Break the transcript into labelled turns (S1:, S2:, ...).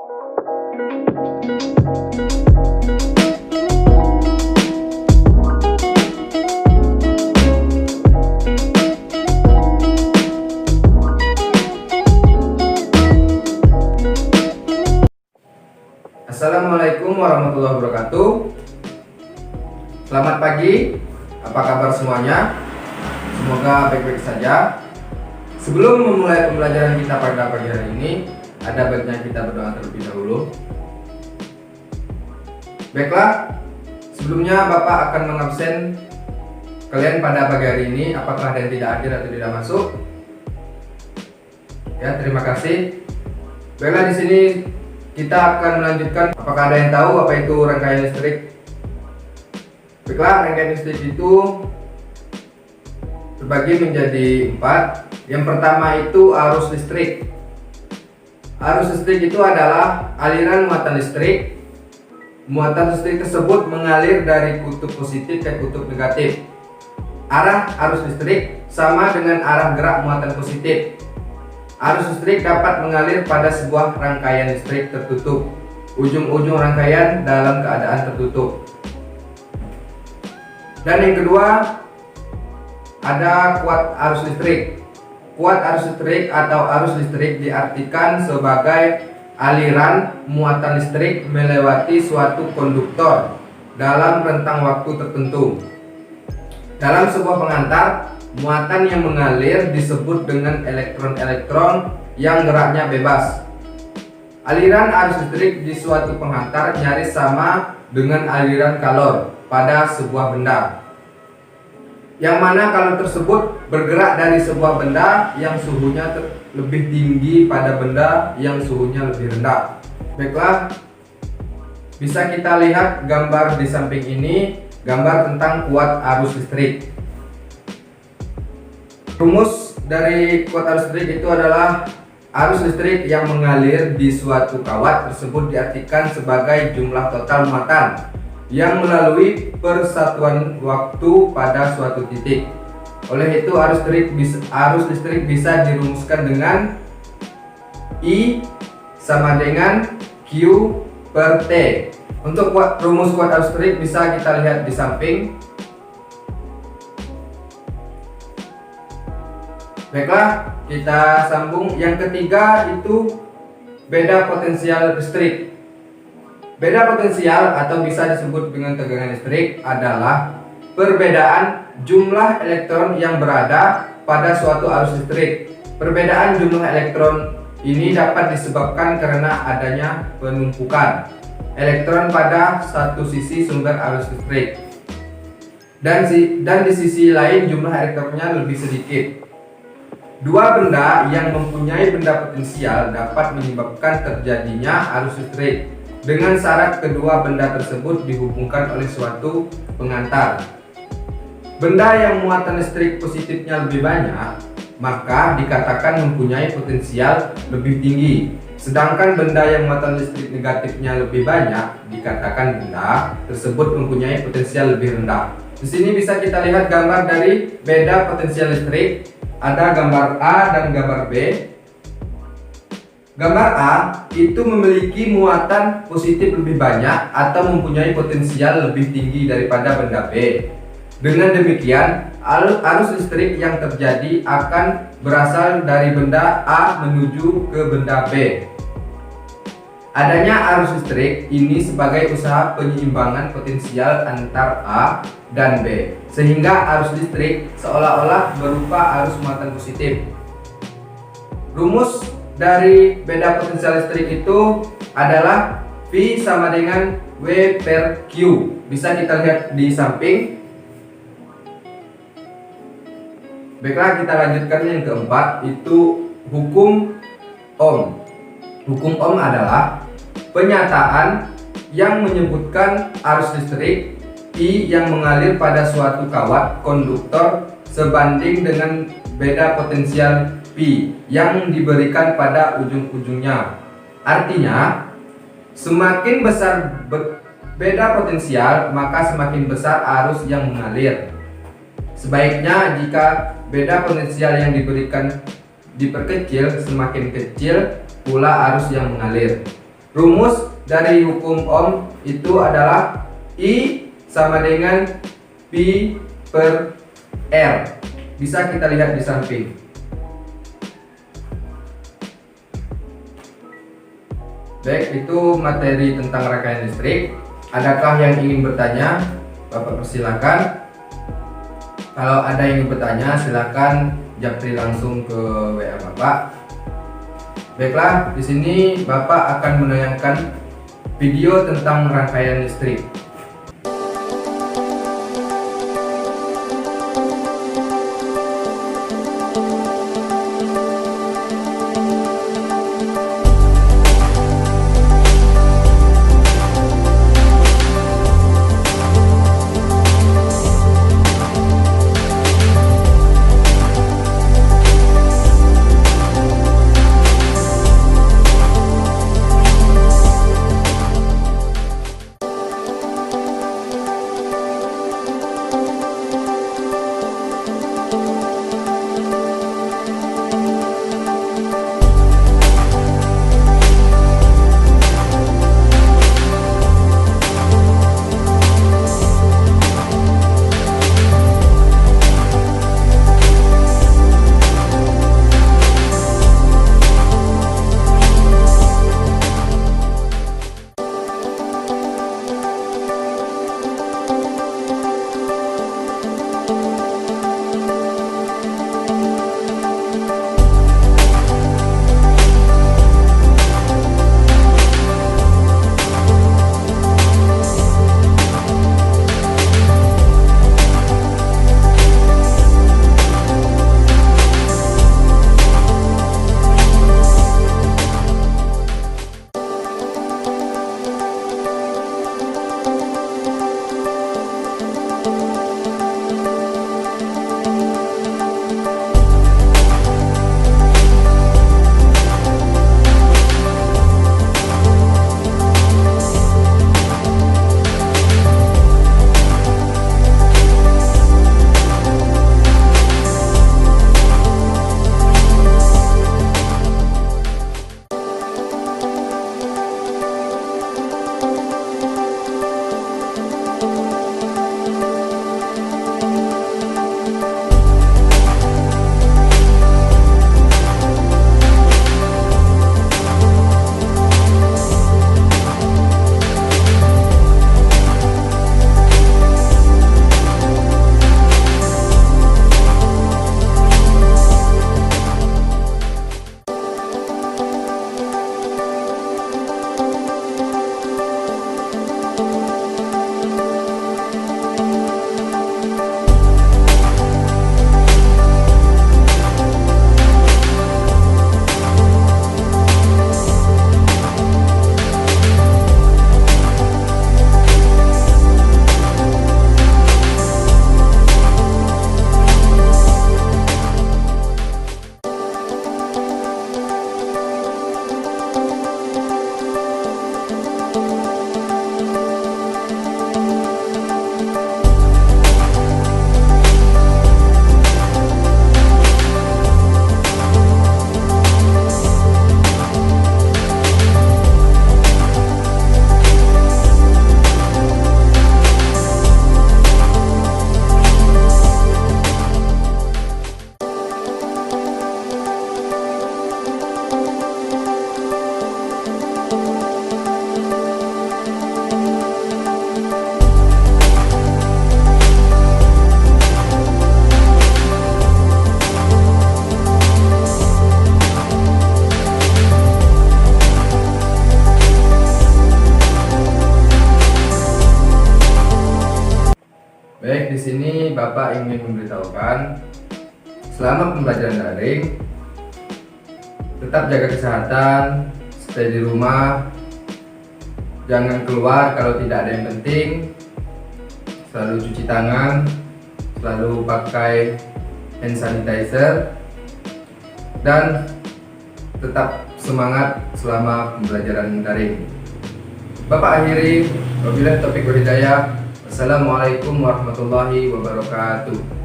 S1: Assalamualaikum warahmatullahi wabarakatuh. Selamat pagi, apa kabar semuanya? Semoga baik-baik saja. Sebelum memulai pembelajaran kita pada pagi hari ini, ada baiknya kita berdoa terlebih dahulu. Baiklah, sebelumnya Bapak akan mengabsen kalian pada pagi hari ini. Apakah ada yang tidak hadir atau tidak masuk? Ya, terima kasih. Baiklah, di sini kita akan melanjutkan. Apakah ada yang tahu apa itu rangkaian listrik? Baiklah, rangkaian listrik itu terbagi menjadi 4. Yang pertama itu arus listrik. Arus listrik itu adalah aliran muatan listrik. Muatan listrik tersebut mengalir dari kutub positif ke kutub negatif. Arah arus listrik sama dengan arah gerak muatan positif. Arus listrik dapat mengalir pada sebuah rangkaian listrik tertutup. Ujung-ujung rangkaian dalam keadaan tertutup. Dan yang kedua, ada kuat arus listrik. Kuat arus listrik atau arus listrik diartikan sebagai aliran muatan listrik melewati suatu konduktor dalam rentang waktu tertentu. Dalam sebuah pengantar, muatan yang mengalir disebut dengan elektron-elektron yang geraknya bebas. Aliran arus listrik di suatu penghantar nyaris sama dengan aliran kalor pada sebuah benda, yang mana kalor tersebut bergerak dari sebuah benda yang suhunya lebih tinggi pada benda yang suhunya lebih rendah. Baiklah, bisa kita lihat gambar di samping ini, gambar tentang kuat arus listrik. Rumus dari kuat arus listrik itu adalah arus listrik yang mengalir di suatu kawat tersebut diartikan sebagai jumlah total muatan yang melalui persatuan waktu pada suatu titik. Oleh itu arus listrik bisa dirumuskan dengan I sama dengan Q per T. Untuk rumus kuat arus listrik bisa kita lihat di samping. Baiklah, kita sambung. Yang ketiga itu beda potensial listrik. Beda potensial atau bisa disebut dengan tegangan listrik adalah perbedaan jumlah elektron yang berada pada suatu arus listrik. Perbedaan jumlah elektron ini dapat disebabkan karena adanya penumpukan elektron pada satu sisi sumber arus listrik, dan di sisi lain jumlah elektronnya lebih sedikit. Dua benda yang mempunyai benda potensial dapat menyebabkan terjadinya arus listrik dengan syarat kedua benda tersebut dihubungkan oleh suatu pengantar. Benda yang muatan listrik positifnya lebih banyak maka dikatakan mempunyai potensial lebih tinggi, sedangkan benda yang muatan listrik negatifnya lebih banyak dikatakan benda tersebut mempunyai potensial lebih rendah. Di sini bisa kita lihat gambar dari beda potensial listrik. Ada gambar A dan gambar B. Gambar A itu memiliki muatan positif lebih banyak atau mempunyai potensial lebih tinggi daripada benda B. Dengan demikian, arus listrik yang terjadi akan berasal dari benda A menuju ke benda B. Adanya arus listrik ini sebagai usaha penyeimbangan potensial antar A dan B, sehingga arus listrik seolah-olah berupa arus muatan positif. Rumus dari beda potensial listrik itu adalah V sama dengan W per Q. Bisa kita lihat di samping. Baiklah, kita lanjutkan yang keempat, itu hukum Ohm. Hukum Ohm adalah penyataan yang menyebutkan arus listrik I yang mengalir pada suatu kawat konduktor sebanding dengan beda potensial P yang diberikan pada ujung-ujungnya. Artinya, semakin besar beda potensial, maka semakin besar arus yang mengalir. Sebaiknya jika beda potensial yang diberikan diperkecil, semakin kecil pula arus yang mengalir. Rumus dari hukum Ohm itu adalah I sama dengan P per R. Bisa kita lihat di samping. Baik, itu materi tentang rangkaian listrik. Adakah yang ingin bertanya? Bapak persilakan. Kalau ada yang ingin bertanya, silakan japri langsung ke WA Bapak. Baiklah, di sini Bapak akan menayangkan video tentang rangkaian listrik. Baik, di sini Bapak ingin memberitahukan selama pembelajaran daring tetap jaga kesehatan, stay di rumah, jangan keluar kalau tidak ada yang penting, selalu cuci tangan, selalu pakai hand sanitizer, dan tetap semangat selama pembelajaran daring. Bapak akhiri, wabillahi taufiq wal hidayah. Assalamualaikum warahmatullahi wabarakatuh.